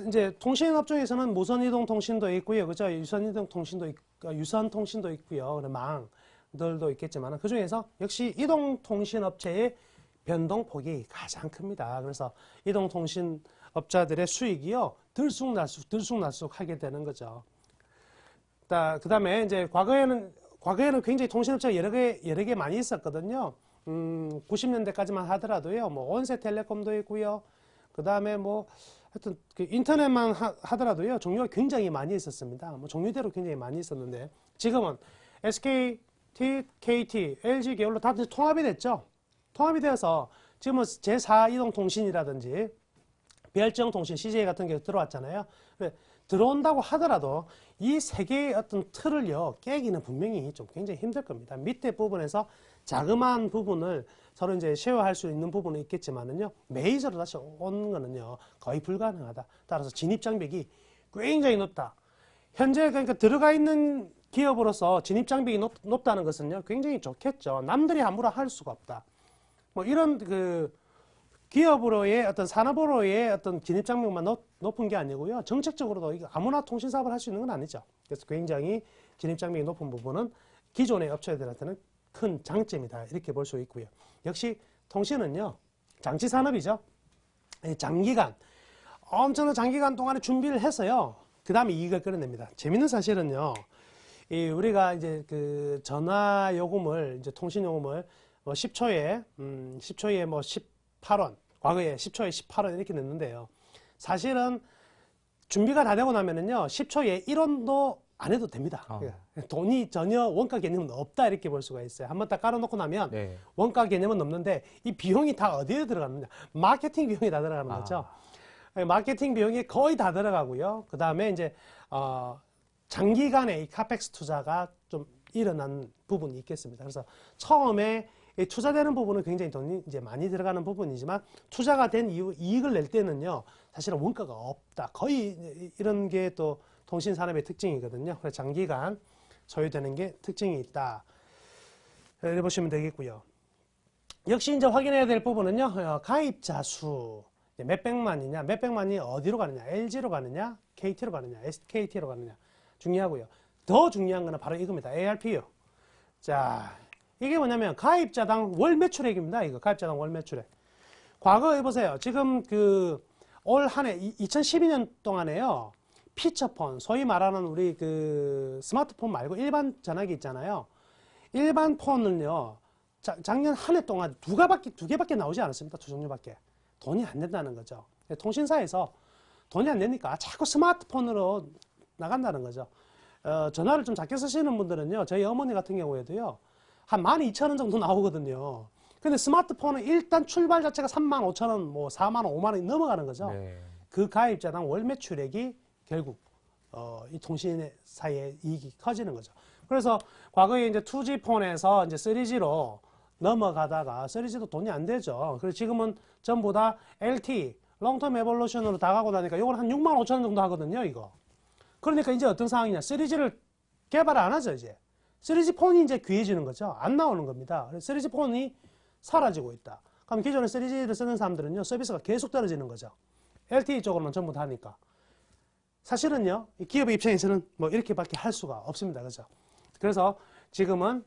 이제 통신업종에서는 무선이동 통신도 있고요. 그죠? 유선이동 통신도 유선 통신도 있고요. 망들도 있겠지만 그 중에서 역시 이동통신업체의 변동폭이 가장 큽니다. 그래서 이동통신업자들의 수익이요, 들쑥날쑥 하게 되는 거죠. 그 다음에 이제 과거에는 굉장히 통신업체가 여러 개 많이 있었거든요. 90년대까지만 하더라도요, 뭐 온세텔레콤도 있고요. 그 다음에 뭐 하여튼 그 인터넷만 하더라도요, 종류가 굉장히 많이 있었습니다. 뭐 종류대로 굉장히 많이 있었는데 지금은 SKT, KT, LG 계열로 다 통합이 됐죠. 통합이 되어서 지금은 제4 이동통신이라든지 별정통신, CJ 같은 게 들어왔잖아요. 들어온다고 하더라도 이 세 개의 어떤 틀을요, 깨기는 분명히 좀 굉장히 힘들 겁니다. 밑에 부분에서 자그마한 부분을 서로 이제 쉐어할 수 있는 부분은 있겠지만은요, 메이저로 다시 오는 거는요, 거의 불가능하다. 따라서 진입장벽이 굉장히 높다. 현재 그러니까 들어가 있는 기업으로서 진입장벽이 높다는 것은요, 굉장히 좋겠죠. 남들이 함부로 할 수가 없다. 뭐 이런 그 기업으로의 어떤 산업으로의 어떤 진입장벽만 높은 게 아니고요. 정책적으로도 이거 아무나 통신사업을 할 수 있는 건 아니죠. 그래서 굉장히 진입장벽이 높은 부분은 기존의 업체들한테는 큰 장점이다. 이렇게 볼 수 있고요. 역시 통신은요, 장치 산업이죠. 장기간, 엄청난 장기간 동안에 준비를 해서요, 그 다음에 이익을 끌어냅니다. 재밌는 사실은요, 우리가 이제 그 전화 요금을, 이제 통신 요금을 10초에 뭐 18원, 과거에 10초에 18원 이렇게 냈는데요. 사실은 준비가 다 되고 나면은요, 10초에 1원도 안 해도 됩니다. 돈이 전혀 원가 개념은 없다 이렇게 볼 수가 있어요. 한번 딱 깔아놓고 나면 네. 원가 개념은 없는데 이 비용이 다 어디에 들어가느냐? 마케팅 비용이 다 들어가는 거죠. 마케팅 비용이 거의 다 들어가고요. 그 다음에 이제 장기간의 이 카펙스 투자가 좀 일어난 부분이 있겠습니다. 그래서 처음에 투자되는 부분은 굉장히 돈이 이제 많이 들어가는 부분이지만 투자가 된 이후 이익을 낼 때는요, 사실은 원가가 없다. 거의 이런 게 또 통신 산업의 특징이거든요. 그래서 장기간 소유되는 게 특징이 있다. 이렇게 보시면 되겠고요. 역시 이제 확인해야 될 부분은요, 가입자 수 몇백만이냐, 몇백만이 어디로 가느냐, LG로 가느냐, KT로 가느냐, SKT로 가느냐 중요하고요. 더 중요한 거는 바로 이겁니다. ARP요. 자, 이게 뭐냐면 가입자당 월 매출액입니다. 이거 가입자당 월 매출액. 과거에 보세요. 지금 그 올 한 해 2012년 동안에요. 피처폰, 소위 말하는 우리 그 스마트폰 말고 일반 전화기 있잖아요. 일반 폰은요, 작년 한 해 동안 두 개밖에 나오지 않았습니다. 두 종류밖에. 돈이 안 된다는 거죠. 통신사에서 돈이 안 되니까 자꾸 스마트폰으로 나간다는 거죠. 전화를 좀 작게 쓰시는 분들은요, 저희 어머니 같은 경우에도요, 한 12,000원 정도 나오거든요. 근데 스마트폰은 일단 출발 자체가 35,000원, 뭐 4만원, 5만원이 넘어가는 거죠. 네. 그 가입자당 월 매출액이 결국 이 통신사의 이익이 커지는 거죠. 그래서 과거에 이제 2G 폰에서 이제 3G로 넘어가다가 3G도 돈이 안 되죠. 그래서 지금은 전부 다 LTE, 롱텀 에볼루션으로 다 가고 나니까 이건 한 65,000원 정도 하거든요, 이거. 그러니까 이제 어떤 상황이냐. 3G를 개발 안 하죠, 이제. 3G 폰이 이제 귀해지는 거죠. 안 나오는 겁니다. 3G 폰이 사라지고 있다. 그럼 기존에 3G를 쓰는 사람들은요, 서비스가 계속 떨어지는 거죠. LTE 쪽으로만 전부 다 하니까. 사실은요, 기업의 입장에서는 뭐 이렇게밖에 할 수가 없습니다. 그죠? 그래서 지금은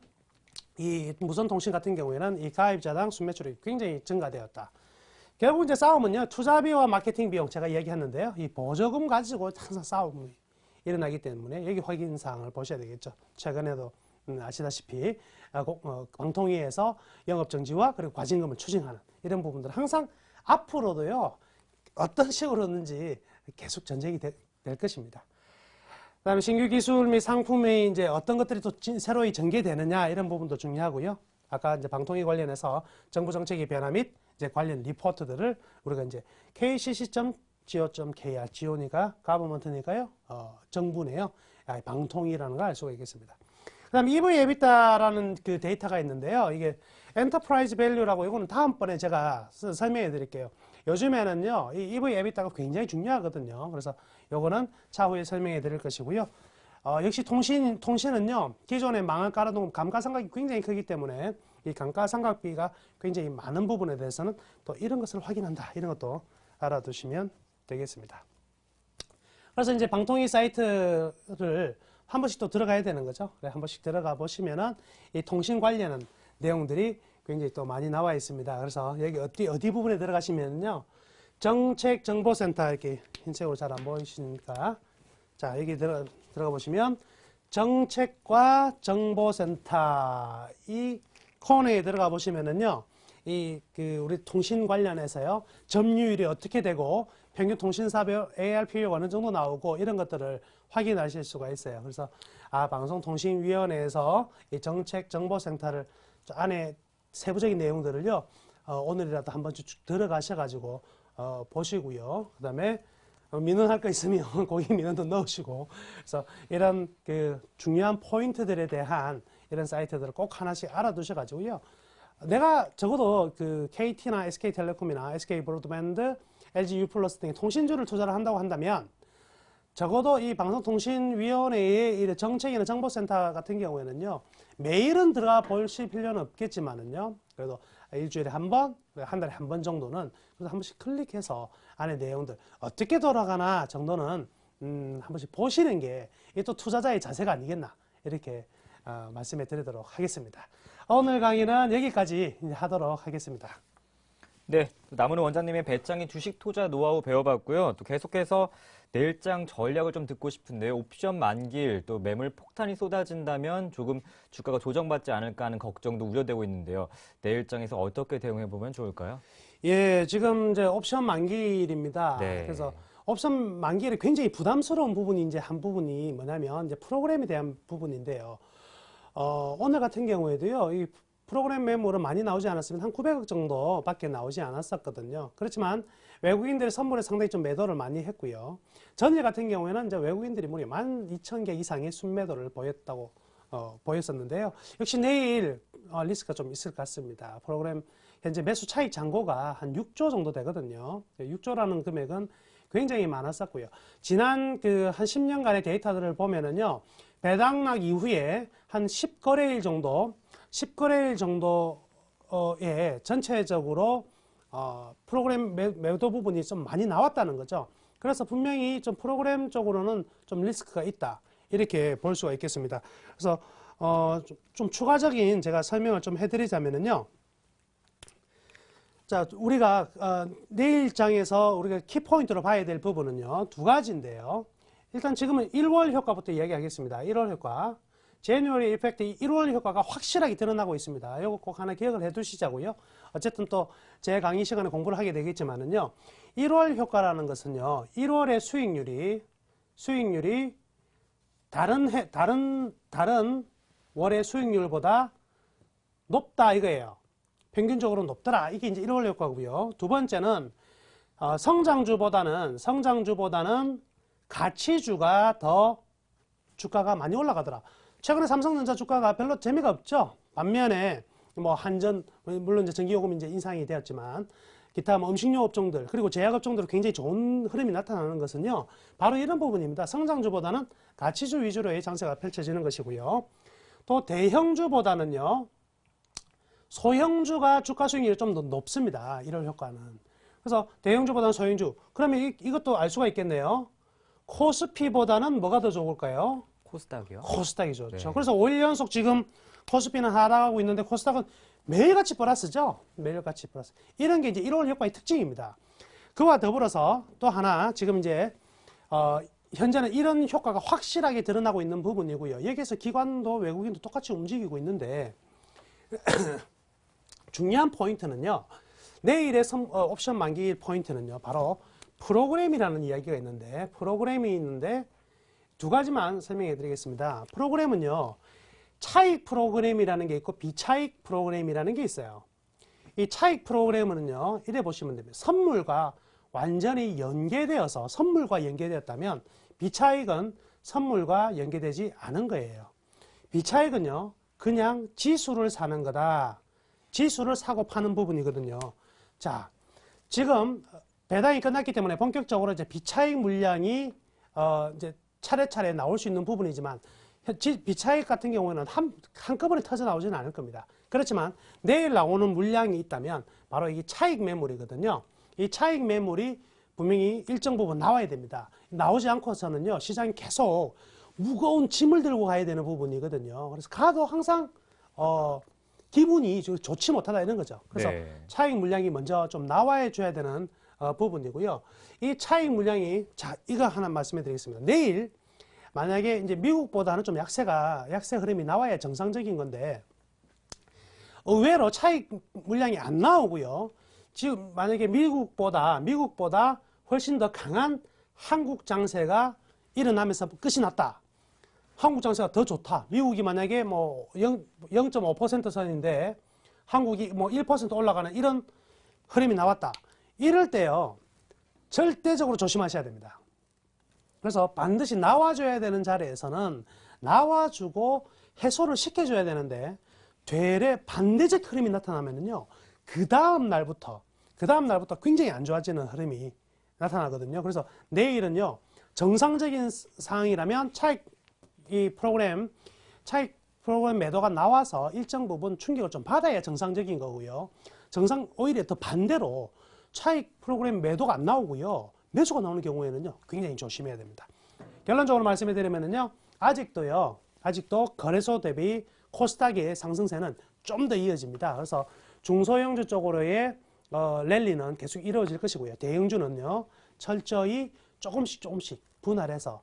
이 무선통신 같은 경우에는 이 가입자당 순매출이 굉장히 증가되었다. 결국 이제 싸움은요, 투자비와 마케팅 비용 제가 얘기했는데요. 이 보조금 가지고 항상 싸움이 일어나기 때문에 여기 확인사항을 보셔야 되겠죠. 최근에도 아시다시피 방통위에서 영업정지와 그리고 과징금을 추징하는 이런 부분들 항상 앞으로도요, 어떤 식으로든지 계속 전쟁이 될 것입니다. 그다음에 신규 기술 및 상품이 이제 어떤 것들이 또 새로이 전개되느냐 이런 부분도 중요하고요. 아까 이제 방통위 관련해서 정부 정책의 변화 및 이제 관련 리포트들을 우리가 이제 kcc.go.kr, 지오니까 가버먼트니까요, 정부네요. 방통위라는 걸 알 수가 있겠습니다. 그다음 EV 에비타라는 그 데이터가 있는데요. 이게 엔터프라이즈 밸류라고 이거는 다음번에 제가 설명해 드릴게요. 요즘에는요, 이 EV 에비타가 굉장히 중요하거든요. 그래서 요거는 차후에 설명해 드릴 것이고요. 역시 통신은요, 기존에 망을 깔아놓은 감가상각이 굉장히 크기 때문에 이 감가상각비가 굉장히 많은 부분에 대해서는 또 이런 것을 확인한다. 이런 것도 알아두시면 되겠습니다. 그래서 이제 방통위 사이트를 한 번씩 또 들어가야 되는 거죠. 한 번씩 들어가 보시면은 이 통신 관련한 내용들이 굉장히 또 많이 나와 있습니다. 그래서 여기 어디 부분에 들어가시면요. 정책정보센터 이렇게 흰색으로 잘 안 보이시니까. 자, 여기 들어가 보시면 정책과 정보센터 이 코너에 들어가 보시면은요. 우리 통신 관련해서요. 점유율이 어떻게 되고 평균 통신사별 ARPU가 어느 정도 나오고 이런 것들을 확인하실 수가 있어요. 그래서 방송통신위원회에서 이 정책정보센터를 안에 세부적인 내용들을요. 오늘이라도 한번 쭉 들어가셔가지고 보시고요. 그 다음에 민원할 거 있으면 거기 민원도 넣으시고 그래서 이런 그 중요한 포인트들에 대한 이런 사이트들을 꼭 하나씩 알아두셔가지고요. 내가 적어도 그 KT나 SK텔레콤이나 SK브로드밴드, LG U+ 등의 통신주를 투자를 한다고 한다면 적어도 이 방송통신위원회의 이 정책이나 정보센터 같은 경우에는요. 매일은 들어가 보실 필요는 없겠지만은요. 그래도 일주일에 한 번, 한 달에 한 번 정도는 그래서 한 번씩 클릭해서 안에 내용들 어떻게 돌아가나 정도는 한 번씩 보시는 게 이게 또 투자자의 자세가 아니겠나 이렇게 말씀해 드리도록 하겠습니다. 오늘 강의는 여기까지 하도록 하겠습니다. 네, 남은우 원장님의 배짱이 주식 투자 노하우 배워봤고요. 또 계속해서 내일장 전략을 좀 듣고 싶은데요. 옵션 만기일, 또 매물 폭탄이 쏟아진다면 조금 주가가 조정받지 않을까 하는 걱정도 우려되고 있는데요. 내일장에서 어떻게 대응해 보면 좋을까요? 예, 지금 이제 옵션 만기일입니다. 네. 그래서 옵션 만기일에 굉장히 부담스러운 부분이 이제 한 부분이 뭐냐면 이제 프로그램에 대한 부분인데요. 오늘 같은 경우에도요, 이 프로그램 매물은 많이 나오지 않았으면 한 900억 정도밖에 나오지 않았었거든요. 그렇지만 외국인들의 선물에 상당히 좀 매도를 많이 했고요. 전일 같은 경우에는 이제 외국인들이 무려 12,000개 이상의 순매도를 보였었는데요. 역시 내일 리스크가 좀 있을 것 같습니다. 프로그램 현재 매수 차익 잔고가 한 6조 정도 되거든요. 6조라는 금액은 굉장히 많았었고요. 지난 한 10년간의 데이터들을 보면은요, 배당락 이후에 한 10거래일 정도에 전체적으로 프로그램 매도 부분이 좀 많이 나왔다는 거죠. 그래서 분명히 좀 프로그램 쪽으로는 좀 리스크가 있다. 이렇게 볼 수가 있겠습니다. 그래서 좀 추가적인 제가 설명을 좀 해드리자면은요. 자, 우리가 내일장에서 우리가 키포인트로 봐야 될 부분은요. 두 가지인데요. 일단 지금은 1월 효과부터 이야기하겠습니다. 1월 효과. January 이펙트 1월 효과가 확실하게 드러나고 있습니다. 이거 꼭 하나 기억을 해 두시자고요. 어쨌든 또 제 강의 시간에 공부를 하게 되겠지만은요. 1월 효과라는 것은요. 1월의 수익률이 다른 월의 수익률보다 높다 이거예요. 평균적으로 높더라. 이게 이제 1월 효과고요. 두 번째는 성장주보다는 가치주가 더 주가가 많이 올라가더라. 최근에 삼성전자 주가가 별로 재미가 없죠. 반면에 뭐 한전, 물론 이제 전기요금 이제 인상이 되었지만 기타 뭐 음식료 업종들 그리고 제약 업종들 굉장히 좋은 흐름이 나타나는 것은요. 바로 이런 부분입니다. 성장주보다는 가치주 위주로의 장세가 펼쳐지는 것이고요. 또 대형주보다는요. 소형주가 주가 수익률이 좀 더 높습니다. 1월 효과는. 그래서 대형주보다는 소형주. 그러면 이것도 알 수가 있겠네요. 코스피보다는 뭐가 더 좋을까요? 코스닥이요? 코스닥이 좋죠. 네. 그래서 5일 연속 지금 코스피는 하락하고 있는데 코스닥은 매일같이 플러스죠. 매일같이 플러스. 이런 게 이제 1월 효과의 특징입니다. 그와 더불어서 또 하나 지금 이제 현재는 이런 효과가 확실하게 드러나고 있는 부분이고요. 여기에서 기관도 외국인도 똑같이 움직이고 있는데 중요한 포인트는요. 내일의 옵션 만기일 포인트는요. 바로 프로그램이라는 이야기가 있는데 프로그램이 있는데 두 가지만 설명해 드리겠습니다. 프로그램은요. 차익 프로그램이라는 게 있고 비차익 프로그램이라는 게 있어요. 이 차익 프로그램은요. 이래 보시면 됩니다. 선물과 완전히 연계되었다면 비차익은 선물과 연계되지 않은 거예요. 비차익은요, 그냥 지수를 사는 거다. 지수를 사고 파는 부분이거든요. 자, 지금 배당이 끝났기 때문에 본격적으로 이제 비차익 물량이 이제 차례차례 나올 수 있는 부분이지만 비차익 같은 경우에는 한꺼번에 터져 나오지는 않을 겁니다. 그렇지만 내일 나오는 물량이 있다면 바로 이 차익 매물이거든요. 이 차익 매물이 분명히 일정 부분 나와야 됩니다. 나오지 않고서는요, 시장이 계속 무거운 짐을 들고 가야 되는 부분이거든요. 그래서 가도 항상 기분이 좋지 못하다 이런 거죠. 그래서 네. 차익 물량이 먼저 좀 나와야 줘야 되는 부분이고요. 이 차익 물량이, 자, 이거 하나 말씀해 드리겠습니다. 내일 만약에 이제 미국보다는 좀 약세 흐름이 나와야 정상적인 건데, 의외로 차익 물량이 안 나오고요. 지금 만약에 미국보다 훨씬 더 강한 한국 장세가 일어나면서 끝이 났다. 한국 장세가 더 좋다. 미국이 만약에 뭐 0.5% 선인데 한국이 뭐 1% 올라가는 이런 흐름이 나왔다. 이럴 때요, 절대적으로 조심하셔야 됩니다. 그래서 반드시 나와줘야 되는 자리에서는 나와주고 해소를 시켜줘야 되는데, 되레 반대적 흐름이 나타나면요, 그 다음 날부터 굉장히 안 좋아지는 흐름이 나타나거든요. 그래서 내일은요, 정상적인 상황이라면 차익 프로그램 매도가 나와서 일정 부분 충격을 좀 받아야 정상적인 거고요. 오히려 더 반대로 차익 프로그램 매도가 안 나오고요, 매수가 나오는 경우에는요, 굉장히 조심해야 됩니다. 결론적으로 말씀해 드리면은요, 아직도 거래소 대비 코스닥의 상승세는 좀 더 이어집니다. 그래서 중소형주 쪽으로의 랠리는 계속 이루어질 것이고요. 대형주는요, 철저히 조금씩 분할해서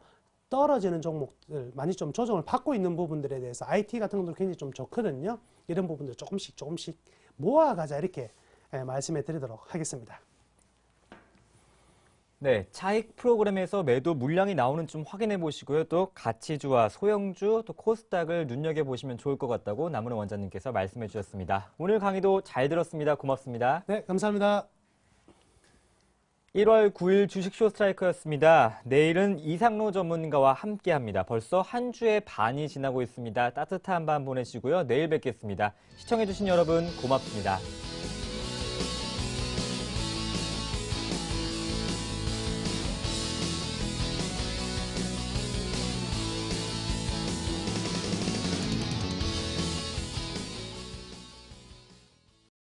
떨어지는 종목들 많이 좀 조정을 받고 있는 부분들에 대해서 IT 같은 것도 굉장히 좀 좋거든요. 이런 부분들 조금씩 모아가자, 이렇게 말씀해 드리도록 하겠습니다. 네, 차익 프로그램에서 매도 물량이 나오는 좀 확인해 보시고요. 또 가치주와 소형주, 또 코스닥을 눈여겨보시면 좋을 것 같다고 남은호 원장님께서 말씀해 주셨습니다. 오늘 강의도 잘 들었습니다. 고맙습니다. 네, 감사합니다. 1월 9일 주식 쇼스트라이크였습니다. 내일은 이상로 전문가와 함께합니다. 벌써 한 주의 반이 지나고 있습니다. 따뜻한 밤 보내시고요. 내일 뵙겠습니다. 시청해주신 여러분 고맙습니다.